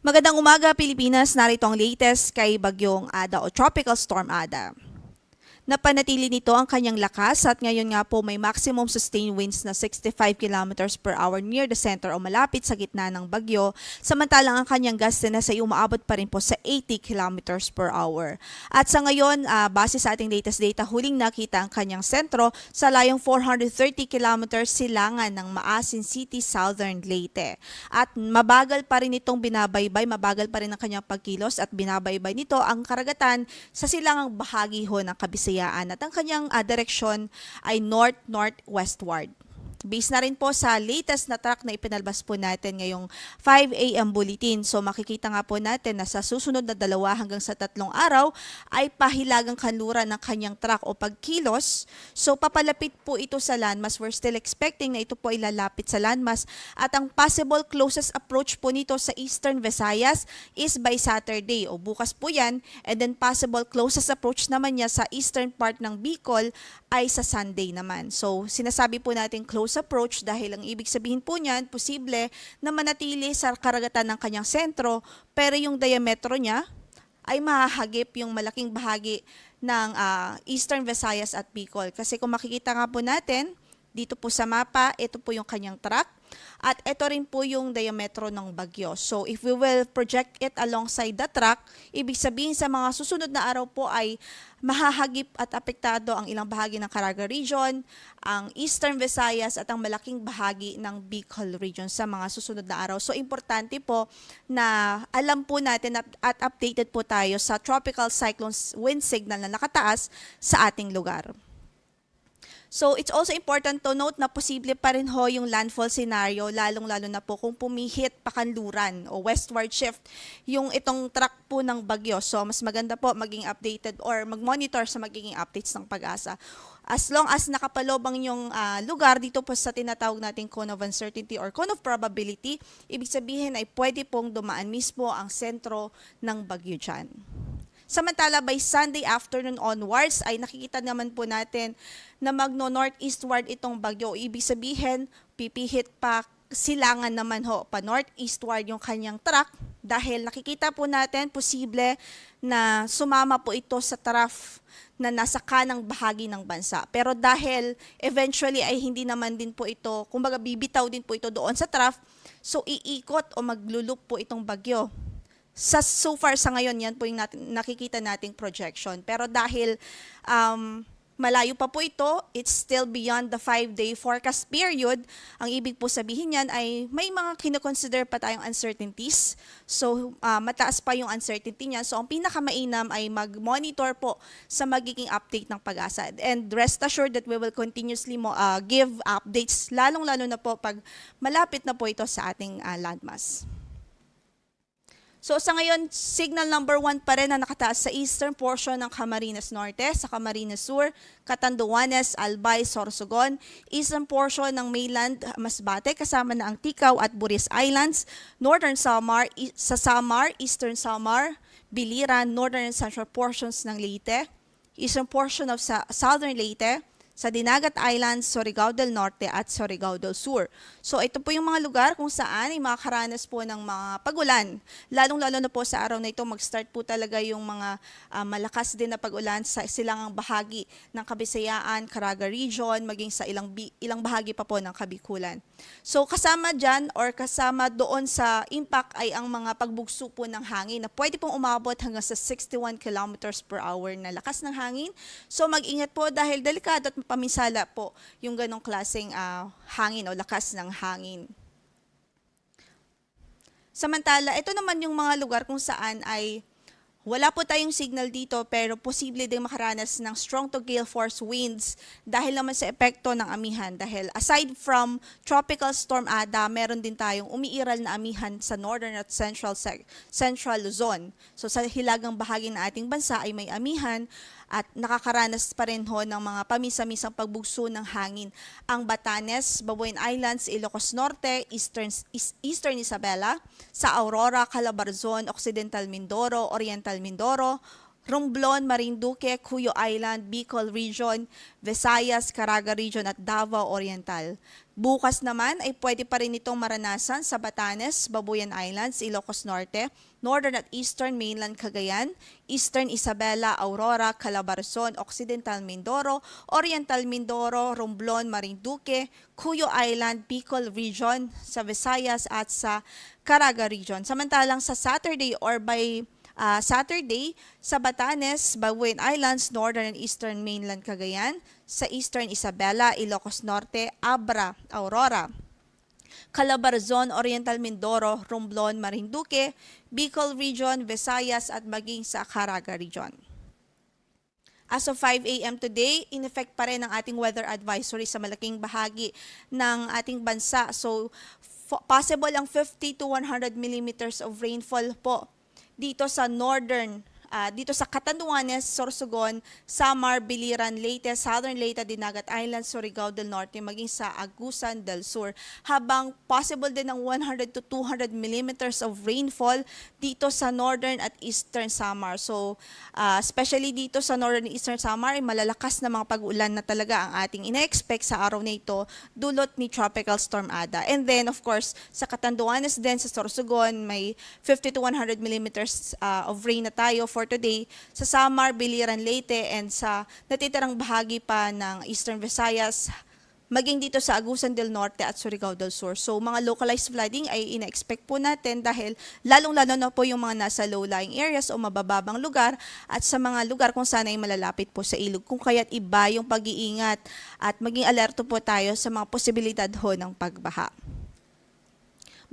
Magandang umaga, Pilipinas. Narito ang latest kay Bagyong Ada o Tropical Storm Ada. Napanatili nito ang kanyang lakas at ngayon nga po may maximum sustained winds na 65 kilometers per hour near the center o malapit sa gitna ng bagyo, samantalang ang kanyang gustiness ay umaabot pa rin po sa 80 kilometers per hour. At sa ngayon, base sa ating latest data, huling nakita ang kanyang sentro sa layong 430 kilometers silangan ng Maasin City, Southern Leyte. At mabagal pa rin itong binabaybay, mabagal pa rin ang kanyang pagkilos at binabaybay nito ang karagatan sa silangang bahagi ho ng Kabisayaan at ang kanyang direksyon ay north-northwestward. Based na rin po sa latest na track na ipinalabas po natin ngayong 5 a.m. bulletin. So makikita nga po natin na sa susunod na 2 hanggang sa 3 araw ay pahilagang kanluran ng kanyang track o pagkilos. So papalapit po ito sa landmass. We're still expecting na ito po ay lalapit sa landmass. At ang possible closest approach po nito sa Eastern Visayas is by Saturday o bukas po yan. And then possible closest approach naman niya sa eastern part ng Bicol ay sa Sunday naman. So sinasabi po natin close approach dahil ang ibig sabihin po niyan, posible na manatili sa karagatan ng kanyang sentro pero yung diametro niya ay mahahagip yung malaking bahagi ng Eastern Visayas at Bicol. Kasi kung makikita nga po natin, dito po sa mapa, ito po yung kanyang track at ito rin po yung diametro ng bagyo. So if we will project it alongside the track, ibig sabihin sa mga susunod na araw po ay mahahagip at apektado ang ilang bahagi ng Caraga Region, ang Eastern Visayas at ang malaking bahagi ng Bicol Region sa mga susunod na araw. So importante po na alam po natin at updated po tayo sa tropical cyclone wind signal na nakataas sa ating lugar. So it's also important to note na posible pa rin ho yung landfall scenario, lalong-lalo na po kung pumihit pakanluran o westward shift yung itong track po ng bagyo. So mas maganda po maging updated or mag-monitor sa magiging updates ng Pag-asa. As long as nakapalobang yung lugar dito po sa tinatawag nating cone of uncertainty or cone of probability, ibig sabihin ay pwede pong dumaan mismo ang sentro ng bagyo dyan. Samantala, by Sunday afternoon onwards, ay nakikita naman po natin na magno-northeastward itong bagyo. Ibig sabihin, pipihit pa silangan naman ho, pa northeastward yung kanyang track dahil nakikita po natin posible na sumama po ito sa trough na nasa kanang bahagi ng bansa. Pero dahil eventually ay hindi naman din po ito, kumbaga bibitaw din po ito doon sa trough, so iikot o maglulup po itong bagyo. So far sa ngayon, yan po yung nakikita nating projection. Pero dahil malayo pa po ito, it's still beyond the 5-day forecast period. Ang ibig po sabihin yan ay may mga kinoconsider pa tayong uncertainties. So mataas pa yung uncertainty niya. So ang pinakamainam ay mag-monitor po sa magiging update ng Pag-asa. And rest assured that we will continuously give updates, lalong-lalo na po pag malapit na po ito sa ating landmass. So sa ngayon, signal number 1 pa rin na nakataas sa eastern portion ng Camarines Norte, sa Camarines Sur, Catanduanes, Albay, Sorsogon, eastern portion ng mainland Masbate kasama na ang Ticao at Buris Islands, northern Samar, sa Samar, eastern Samar, Biliran, northern and central portions ng Leyte, eastern portion of southern Leyte, sa Dinagat Islands, Surigao del Norte at Surigao del Sur. So ito po yung mga lugar kung saan ay makakaranas po ng mga pagulan. Lalong-lalo na po sa araw na ito, mag-start po talaga yung mga malakas din na pagulan sa silangang bahagi ng Kabisayaan, Caraga Region, maging sa ilang bahagi pa po ng Kabikulan. So kasama dyan or kasama doon sa impact ay ang mga pagbugso po ng hangin na pwede pong umabot hanggang sa 61 kilometers per hour na lakas ng hangin. So mag-ingat po dahil delikado at paminsala po yung ganong klaseng hangin o lakas ng hangin. Samantala, ito naman yung mga lugar kung saan ay wala po tayong signal dito pero posible din makaranas ng strong to gale force winds dahil naman sa epekto ng amihan. Dahil aside from Tropical Storm Ada, meron din tayong umiiral na amihan sa northern at central Luzon. So sa hilagang bahagi ng ating bansa ay may amihan at nakakaranas pa rin ho ng mga pamisa-misang pagbugso ng hangin. Ang Batanes, Babuyan Islands, Ilocos Norte, Eastern Isabela, sa Aurora, Calabarzon, Occidental Mindoro, Oriental Mindoro, Romblon, Marinduque, Cuyo Island, Bicol Region, Visayas, Caraga Region at Davao Oriental. Bukas naman ay pwede pa rin itong maranasan sa Batanes, Babuyan Islands, Ilocos Norte, Northern at Eastern Mainland Cagayan, Eastern Isabela, Aurora, Calabarzon, Occidental Mindoro, Oriental Mindoro, Romblon, Marinduque, Cuyo Island, Bicol Region, sa Visayas at sa Caraga Region. Samantalang sa Saturday or by Saturday sa Batanes, Babuyan Islands, Northern and Eastern Mainland Cagayan, sa Eastern Isabela, Ilocos Norte, Abra, Aurora, Calabarzon, Oriental Mindoro, Romblon, Marinduque, Bicol Region, Visayas at maging sa Caraga Region. As of 5 a.m. today, in effect pa rin ang ating weather advisory sa malaking bahagi ng ating bansa. So, possible ang 50 to 100 millimeters of rainfall po dito sa dito sa Catanduanes, Sorsogon, Samar, Biliran, Leyte, Southern Leyte, Dinagat Islands, Surigao del Norte, maging sa Agusan del Sur. Habang possible din ng 100 to 200 millimeters of rainfall dito sa Northern at Eastern Samar. So, especially dito sa Northern and Eastern Samar, ay malalakas na mga pag-ulan na talaga ang ating ina-expect sa araw na ito, dulot ni Tropical Storm Ada. And then, of course, sa Catanduanes din, sa Sorsogon, may 50 to 100 millimeters of rain na tayo for today, sa Samar, Biliran, Leyte, and sa natitirang bahagi pa ng Eastern Visayas, maging dito sa Agusan del Norte at Surigao del Sur. So, mga localized flooding ay ina-expect po natin dahil lalong-lalo na po yung mga nasa low-lying areas o mabababang lugar at sa mga lugar kung saan ay malalapit po sa ilog. Kung kaya't iba yung pag-iingat at maging alerto po tayo sa mga posibilidad ho ng pagbaha.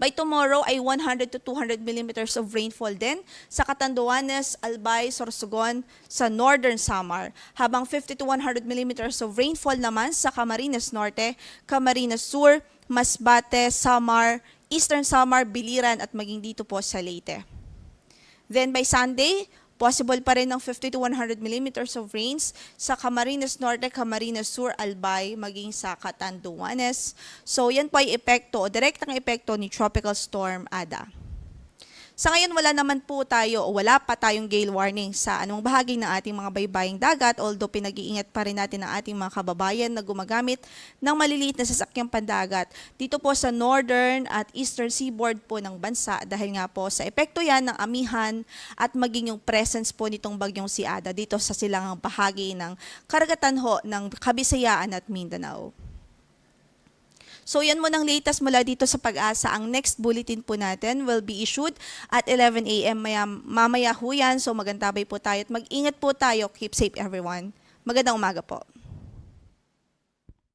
By tomorrow ay 100 to 200 millimeters of rainfall din sa Catanduanes, Albay, Sorsogon, sa Northern Samar. Habang 50 to 100 millimeters of rainfall naman sa Camarines Norte, Camarines Sur, Masbate, Samar, Eastern Samar, Biliran at maging dito po sa Leyte. Then by Sunday, possible pa rin ng 50 to 100 millimeters of rains sa Camarines Norte, Camarines Sur, Albay, maging sa Catanduanes. So yan po ay epekto, direktang epekto ni Tropical Storm Ada. Sa ngayon, wala pa tayong gale warning sa anumang bahagi ng ating mga baybaying dagat, although pinag-iingat pa rin natin ang ating mga kababayan na gumagamit ng maliliit na sasakyang pandagat dito po sa northern at eastern seaboard po ng bansa dahil nga po sa epekto yan ng amihan at maging yung presence po nitong bagyong si Ada dito sa silangang bahagi ng karagatan ho ng Kabisayaan at Mindanao. So yan mo ng latest mula dito sa Pag-asa. Ang next bulletin po natin will be issued at 11 a.m. mamaya ho yan. So magantabay po tayo at mag-ingat po tayo. Keep safe everyone. Magandang umaga po.